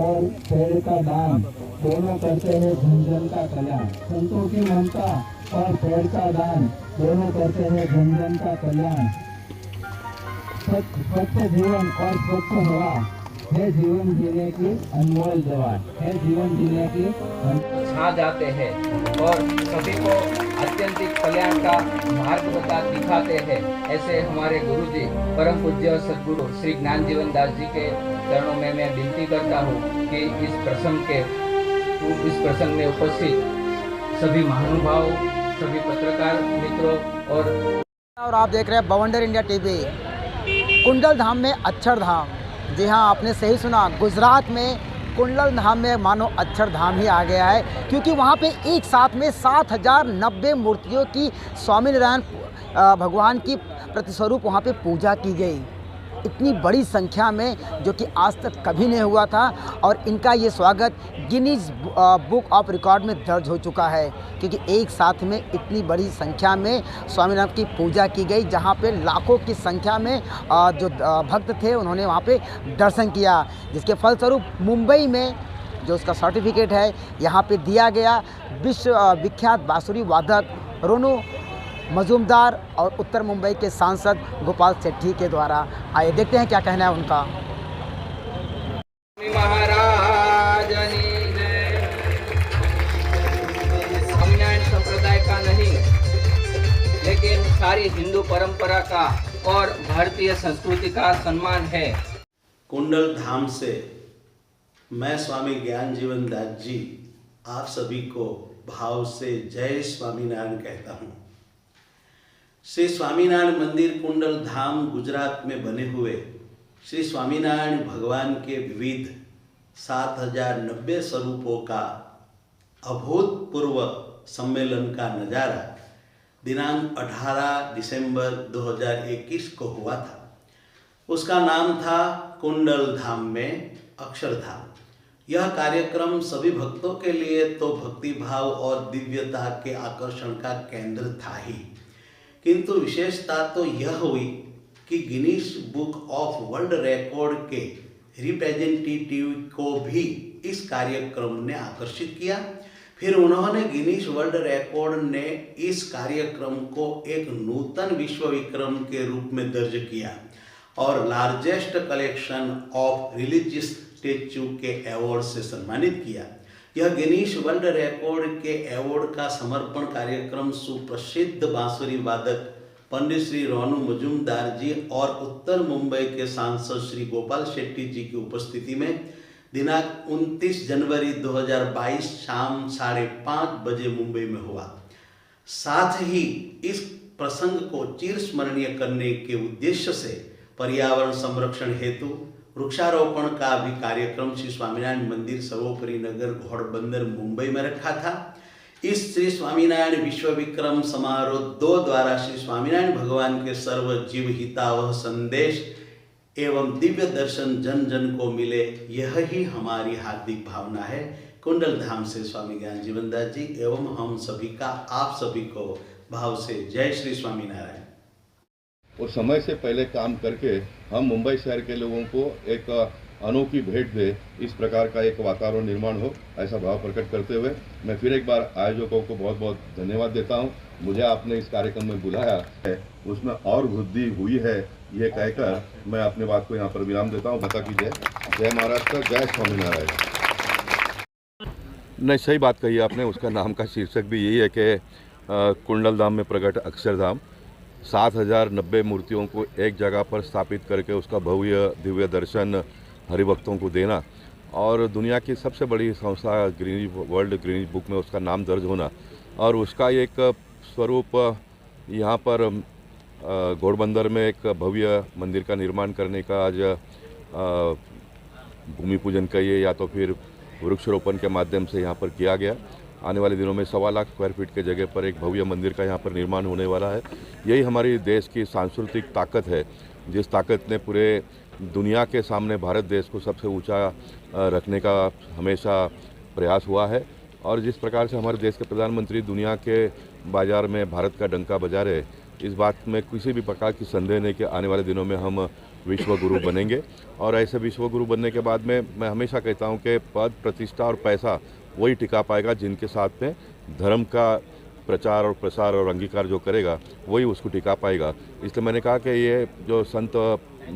और पेड़ का दान दोनों करते हैं जन जन का कल्याण। संतों की ममता और पेड़ का दान दोनों करते हैं जन जन का कल्याण। स्वच्छ जीवन और स्वच्छ हवा है जीवन जीने की अनमोल दवा, है जीवन जीने की छा जाते हैं और सभी को अत्यंतिक कल्याण का मार्ग दिखाते हैं। ऐसे हमारे गुरुजी परम पूज्य सद्गुरु श्री ज्ञान जीवन दास जी के चरणों में मैं विनती करता हूँ कि इस प्रसंग में उपस्थित सभी महानुभाव, सभी पत्रकार मित्रों और आप देख रहे हैं बवंडर इंडिया टीवी। कुंडल धाम में अक्षरधाम, जी हाँ आपने सही सुना, गुजरात में कुंडल धाम में मानो अक्षरधाम ही आ गया है, क्योंकि वहाँ पे एक साथ में 7090 मूर्तियों की स्वामीनारायण भगवान की प्रतिस्वरूप वहाँ पे पूजा की गई। इतनी बड़ी संख्या में, जो कि आज तक कभी नहीं हुआ था, और इनका ये स्वागत गिनीज बुक ऑफ रिकॉर्ड में दर्ज हो चुका है, क्योंकि एक साथ में इतनी बड़ी संख्या में स्वामीनारायण की पूजा की गई, जहाँ पे लाखों की संख्या में जो भक्त थे उन्होंने वहाँ पे दर्शन किया, जिसके फलस्वरूप मुंबई में जो उसका सर्टिफिकेट है यहाँ पे दिया गया। विश्व विख्यात बांसुरी वादक रोनू मजूमदार और उत्तर मुंबई के सांसद गोपाल सेठी के द्वारा। आइए देखते हैं क्या कहना है उनका। महाराजनी स्वामीनारायण संप्रदाय का नहीं, लेकिन सारी हिंदू परंपरा का और भारतीय संस्कृति का सम्मान है। कुंडल धाम से मैं स्वामी ज्ञान जीवन दास जी आप सभी को भाव से जय स्वामीनारायण कहता हूँ। श्री स्वामीनारायण मंदिर कुंडल धाम गुजरात में बने हुए श्री स्वामीनारायण भगवान के विविध 7090 स्वरूपों का अभूतपूर्व सम्मेलन का नज़ारा दिनांक 18 दिसंबर 2021 को हुआ था। उसका नाम था कुंडल धाम में अक्षरधाम। यह कार्यक्रम सभी भक्तों के लिए तो भक्ति भाव और दिव्यता के आकर्षण का केंद्र था ही, किंतु विशेषता तो यह हुई कि Guinness book of world record के रिप्रेजेंटेटिव को भी इस कार्यक्रम ने आकर्षित किया। फिर उन्होंने गिनीज वर्ल्ड रिकॉर्ड ने इस कार्यक्रम को एक नूतन विश्व विक्रम के रूप में दर्ज किया और largest collection of religious statue के अवार्ड से सम्मानित किया। यह गिनीज वर्ल्ड रिकॉर्ड के अवार्ड का समर्पण कार्यक्रम सुप्रसिद्ध बांसुरी वादक पंडित श्री रोनू मजूमदार जी और उत्तर मुंबई के सांसद श्री गोपाल शेट्टी जी की उपस्थिति में दिनांक 29 जनवरी 2022 शाम 5:30 बजे मुंबई में हुआ। साथ ही इस प्रसंग को चिरस्मरणीय करने के उद्देश्य से पर्यावरण संरक्षण हेतु वृक्षारोपण का भी कार्यक्रम श्री स्वामीनारायण मंदिर सर्वोपरि नगर घोड़बंदर मुंबई में रखा था। इस श्री स्वामीनारायण विश्व विक्रम समारोह 2 द्वारा श्री स्वामीनारायण भगवान के सर्व जीव हितावह संदेश एवं दिव्य दर्शन जन जन को मिले, यह ही हमारी हार्दिक भावना है। कुंडल धाम से स्वामी ज्ञान जीवन दास जी एवं हम सभी का आप सभी को भाव से जय श्री स्वामीनारायण। और समय से पहले काम करके हम मुंबई शहर के लोगों को एक अनोखी भेंट दे, इस प्रकार का एक वातावरण निर्माण हो, ऐसा भाव प्रकट करते हुए मैं फिर एक बार आयोजकों को बहुत बहुत धन्यवाद देता हूं। मुझे आपने इस कार्यक्रम में बुलाया है, उसमें और वृद्धि हुई है, ये कहकर मैं अपने बात को यहाँ पर विराम देता हूँ। माता की जय, जय महाराष्ट्र, जय स्वामीनारायण। नहीं, सही बात कही आपने। उसका नाम का शीर्षक भी यही है कि कुंडल धाम में प्रकट अक्षरधाम। 7090 मूर्तियों को एक जगह पर स्थापित करके उसका भव्य दिव्य दर्शन हरिभक्तों को देना और दुनिया की सबसे बड़ी संस्था वर्ल्ड ग्रीनिज बुक में उसका नाम दर्ज होना और उसका एक स्वरूप यहाँ पर घोड़बंदर में एक भव्य मंदिर का निर्माण करने का आज भूमि पूजन कहिए या तो फिर वृक्षारोपण के माध्यम से यहाँ पर किया गया। आने वाले दिनों में 1.25 लाख स्क्वायर फीट के जगह पर एक भव्य मंदिर का यहाँ पर निर्माण होने वाला है। यही हमारी देश की सांस्कृतिक ताकत है, जिस ताकत ने पूरे दुनिया के सामने भारत देश को सबसे ऊंचा रखने का हमेशा प्रयास हुआ है। और जिस प्रकार से हमारे देश के प्रधानमंत्री दुनिया के बाजार में भारत का डंका बजा रहे, इस बात में किसी भी प्रकार की संदेह नहीं कि आने वाले दिनों में हम विश्व गुरु बनेंगे। और ऐसे विश्व गुरु बनने के बाद में मैं हमेशा कहता हूं कि पद, प्रतिष्ठा और पैसा वही टिका पाएगा जिनके साथ में धर्म का प्रचार और प्रसार और अंगीकार जो करेगा वही उसको टिका पाएगा। इसलिए मैंने कहा कि ये जो संत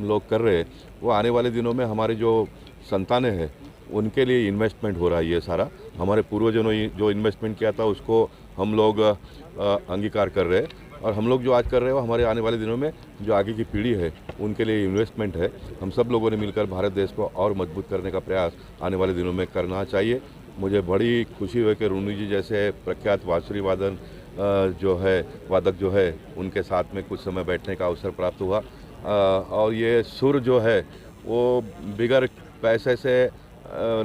लोग कर रहे हैं वो आने वाले दिनों में हमारे जो संतानें हैं उनके लिए इन्वेस्टमेंट हो रहा है। ये सारा हमारे पूर्वजों ने जो इन्वेस्टमेंट किया था उसको हम लोग अंगीकार कर रहे हैं और हम लोग जो आज कर रहे हैं वो हमारे आने वाले दिनों में जो आगे की पीढ़ी है उनके लिए इन्वेस्टमेंट है। हम सब लोगों ने मिलकर भारत देश को और मजबूत करने का प्रयास आने वाले दिनों में करना चाहिए। मुझे बड़ी खुशी हुई कि रोनू जी जैसे प्रख्यात बांसुरी वादक जो है उनके साथ में कुछ समय बैठने का अवसर प्राप्त हुआ। और ये सुर जो है वो बिगर पैसे से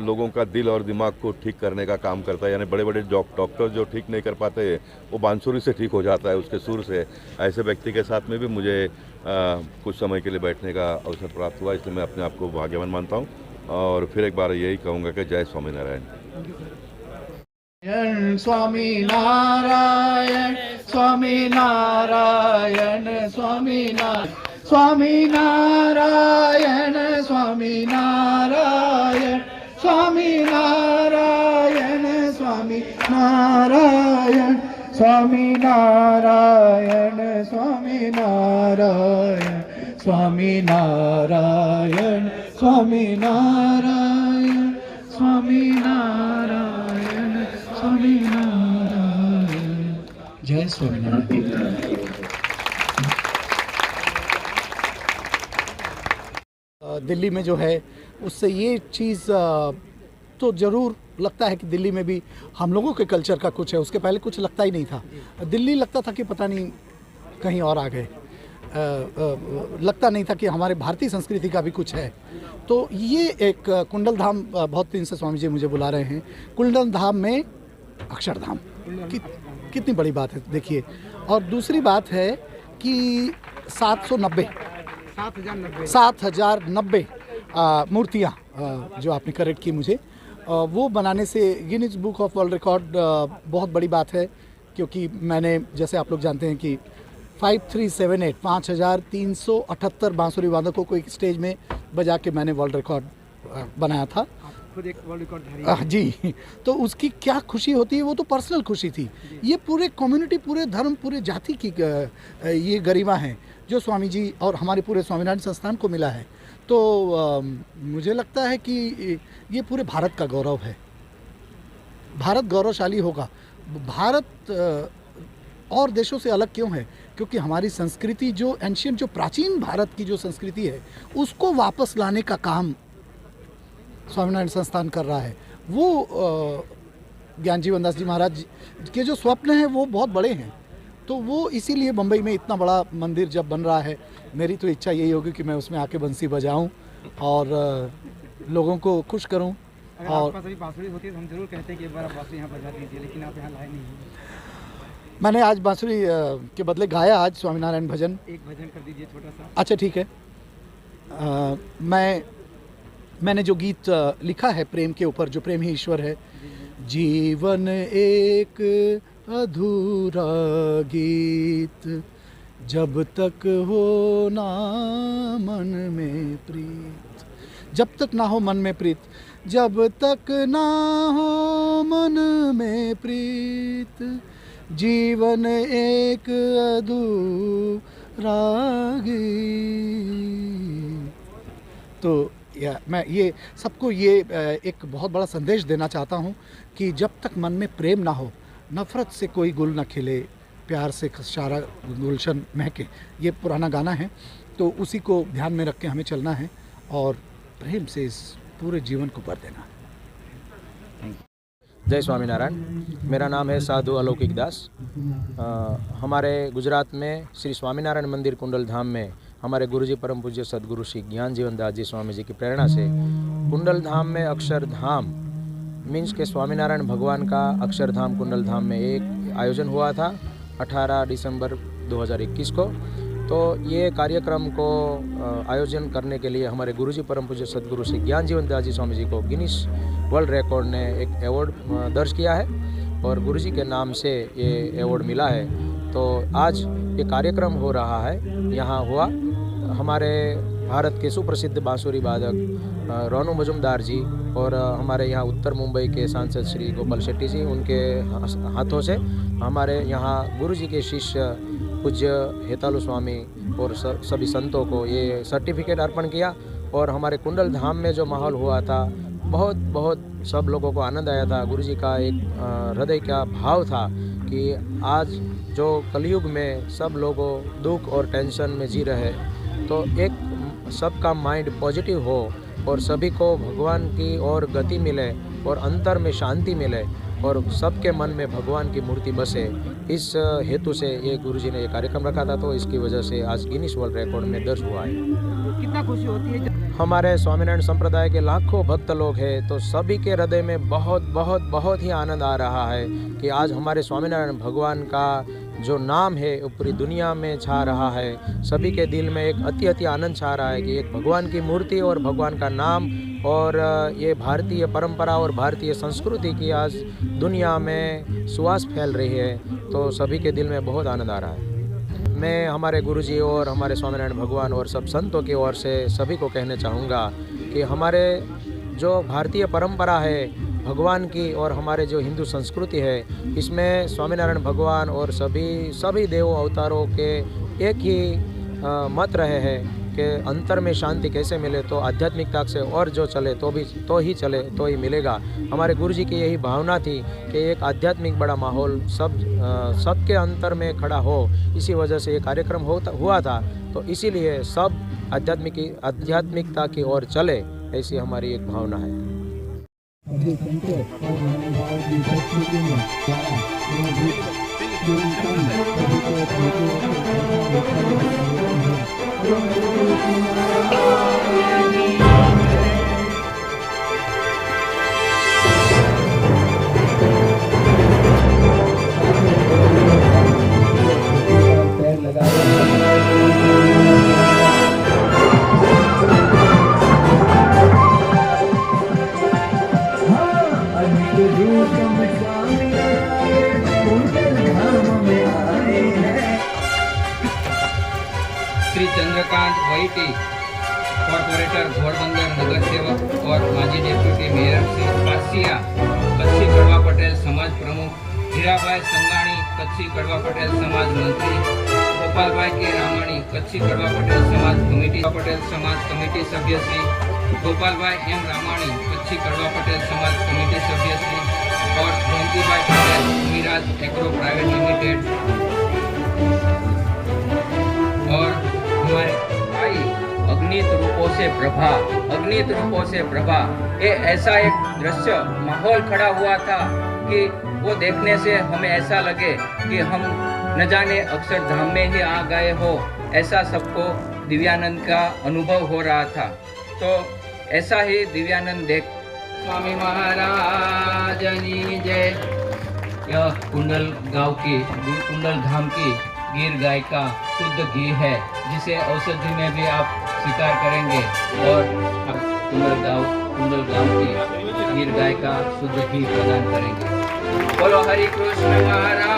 लोगों का दिल और दिमाग को ठीक करने का काम करता है। यानी बड़े बड़े डॉक्टर जो ठीक नहीं कर पाते वो बांसुरी से ठीक हो जाता है, उसके सुर से। ऐसे व्यक्ति के साथ में भी मुझे कुछ समय के लिए बैठने का अवसर प्राप्त हुआ, इसलिए मैं अपने आप को भाग्यवान मानता हूँ। और फिर एक बार यही कहूँगा कि जय स्वामीनारायण। स्वामीनारायण स्वामीनारायण स्वामीनारायण स्वामीनारायण स्वामीनारायण स्वामीनारायण स्वामीनारायण स्वामीनारायण स्वामीनारायण स्वामीनारायण स्वामीनारायण स्वामीनारायण स्वामीनारायण। जय स्वामीनारायण। दिल्ली में जो है उससे ये चीज़ तो ज़रूर लगता है कि दिल्ली में भी हम लोगों के कल्चर का कुछ है, उसके पहले कुछ लगता ही नहीं था। दिल्ली लगता था कि पता नहीं कहीं और आ गए, लगता नहीं था कि हमारे भारतीय संस्कृति का भी कुछ है। तो ये एक कुंडल धाम, बहुत दिन से स्वामी जी मुझे बुला रहे हैं, कुंडल धाम में अक्षरधाम कितनी बड़ी बात है देखिए। और दूसरी बात है कि 7,090 मूर्तियाँ जो आपने करेक्ट की मुझे, वो बनाने से Guinness book of world record बहुत बड़ी बात है। क्योंकि मैंने, जैसे आप लोग जानते हैं कि 5378 बांसुरी वादकों को एक स्टेज में बजा के मैंने वर्ल्ड रिकॉर्ड बनाया था। खुद एक वर्ल्ड रिकॉर्ड है जी। तो उसकी क्या खुशी होती है, वो तो पर्सनल खुशी थी। ये पूरे कम्युनिटी, पूरे धर्म, पूरे जाति की ये गरिमा है जो स्वामी जी और हमारे पूरे स्वामीनारायण संस्थान को मिला है। तो मुझे लगता है कि ये पूरे भारत का गौरव है। भारत गौरवशाली होगा। भारत और देशों से अलग क्यों है? क्योंकि हमारी संस्कृति जो एंशियंट, जो प्राचीन भारत की जो संस्कृति है, उसको वापस लाने का काम स्वामीनारायण संस्थान कर रहा है। वो ज्ञान जीवन दास जी महाराज के जो स्वप्न हैं वो बहुत बड़े हैं, तो वो इसीलिए मुंबई में इतना बड़ा मंदिर जब बन रहा है, मेरी तो इच्छा यही होगी कि मैं उसमें आके बंसी बजाऊं और लोगों को खुश करूं। अगर और आपके पास अभी बांसुरी होती है तो हम जरूर कहते हैं कि एक बार आप बांसुरी यहाँ बजा दीजिए, लेकिन आप यहाँ लाए नहीं हैं। मैंने आज बांसुरी के बदले गाया आज स्वामीनारायण भजन। एक भजन कर दीजिए छोटा सा। अच्छा ठीक है। मैंने जो गीत लिखा है प्रेम के ऊपर, जो प्रेम ही ईश्वर है, जीवन एक अधूरा गीत, जब तक हो ना मन में प्रीत, जब तक ना हो मन में प्रीत, जब तक ना हो मन में प्रीत, जीवन एक अधूरा गीत। तो मैं ये सबको ये एक बहुत बड़ा संदेश देना चाहता हूँ कि जब तक मन में प्रेम ना हो, नफ़रत से कोई गुल ना खिले, प्यार से सारा गुलशन महके, ये पुराना गाना है। तो उसी को ध्यान में रख के हमें चलना है और प्रेम से इस पूरे जीवन को भर देना है। जय स्वामीनारायण। मेरा नाम है साधु अलौकिक दास। हमारे गुजरात में श्री स्वामीनारायण मंदिर कुंडल धाम में हमारे गुरुजी परम पूज्य सदगुरु श्री ज्ञान जीवन दास जी स्वामी जी की प्रेरणा से कुंडल धाम में अक्षरधाम मीन्स के स्वामीनारायण भगवान का अक्षरधाम कुंडल धाम में एक आयोजन हुआ था 18 दिसंबर 2021 को। तो ये कार्यक्रम को आयोजन करने के लिए हमारे गुरुजी परम पूज्य सदगुरु श्री ज्ञान जीवन दास जी स्वामी जी को गिनीज वर्ल्ड रिकॉर्ड ने एक अवार्ड दर्ज किया है और गुरुजी के नाम से ये अवार्ड मिला है। तो आज ये कार्यक्रम हो रहा है, यहाँ हुआ। हमारे भारत के सुप्रसिद्ध बांसुरी वादक रोनू मजुमदार जी और हमारे यहाँ उत्तर मुंबई के सांसद श्री गोपाल शेट्टी जी, उनके हाथों से हमारे यहाँ गुरुजी के शिष्य पूज्य हेतालु स्वामी और सभी संतों को ये सर्टिफिकेट अर्पण किया। और हमारे कुंडल धाम में जो माहौल हुआ था, बहुत सब लोगों को आनंद आया था। गुरुजी का एक हृदय का भाव था कि आज जो कलयुग में सब लोगों दुख और टेंशन में जी रहे, तो एक सबका माइंड पॉजिटिव हो और सभी को भगवान की ओर गति मिले और अंतर में शांति मिले और सबके मन में भगवान की मूर्ति बसे। इस हेतु से ये गुरुजी ने ये कार्यक्रम रखा था, तो इसकी वजह से आज गिनीज वर्ल्ड रिकॉर्ड में दर्ज हुआ है। कितना खुशी होती है हमारे स्वामीनारायण संप्रदाय के लाखों भक्त लोग हैं, तो सभी के हृदय में बहुत ही आनंद आ रहा है कि आज हमारे स्वामीनारायण भगवान का जो नाम है वो पूरी दुनिया में छा रहा है। सभी के दिल में एक अति आनंद छा रहा है कि एक भगवान की मूर्ति और भगवान का नाम और ये भारतीय परंपरा और भारतीय संस्कृति की आज दुनिया में सुवास फैल रही है। तो सभी के दिल में बहुत आनंद आ रहा है। मैं हमारे गुरुजी और हमारे स्वामीनारायण भगवान और सब संतों की ओर से सभी को कहना चाहूँगा कि हमारे जो भारतीय परंपरा है भगवान की और हमारे जो हिंदू संस्कृति है, इसमें स्वामीनारायण भगवान और सभी देव अवतारों के एक ही मत रहे हैं कि अंतर में शांति कैसे मिले, तो आध्यात्मिकता से और जो चले तो ही मिलेगा। हमारे गुरुजी की यही भावना थी कि एक आध्यात्मिक बड़ा माहौल सबके अंतर में खड़ा हो, इसी वजह से ये कार्यक्रम हुआ था। तो इसीलिए सब आध्यात्मिकता की ओर चले, ऐसी हमारी एक भावना है। पैर लगा श्री चंद्रकांत वहीटी, कॉर्पोरेटर घोड़बंदर नगर सेवक और माजी डेप्यूटी मेयर श्री पासिया, कच्छी कड़वा पटेल समाज प्रमुख, हीराभाई संगाणी, कच्छी कड़वा पटेल समाज मंत्री, गोपालभाई के रामाणी, कच्छी कड़वा पटेल समाज कमेटी सभ्य श्री गोपालभाई एम रामाणी, कच्छी कड़वा पटेल समाज कमेटी सभ्य श्री और राज एग्रो प्राइवेट लिमिटेड और हमारे भाई अग्नित रूपों से प्रभा ये ऐसा एक दृश्य माहौल खड़ा हुआ था कि वो देखने से हमें ऐसा लगे कि हम न जाने अक्षरधाम में ही आ गए हो, ऐसा सबको दिव्यानंद का अनुभव हो रहा था। तो ऐसा ही दिव्यानंद देख स्वामी महाराज की जय। यह कुंडल गांव की कुंडल धाम की गिर गाय का शुद्ध घी है, जिसे औषधि में भी आप स्वीकार करेंगे और कुंडल गांव की गिर गाय का शुद्ध घी प्रदान करेंगे। बोलो हरि कृष्ण महाराज।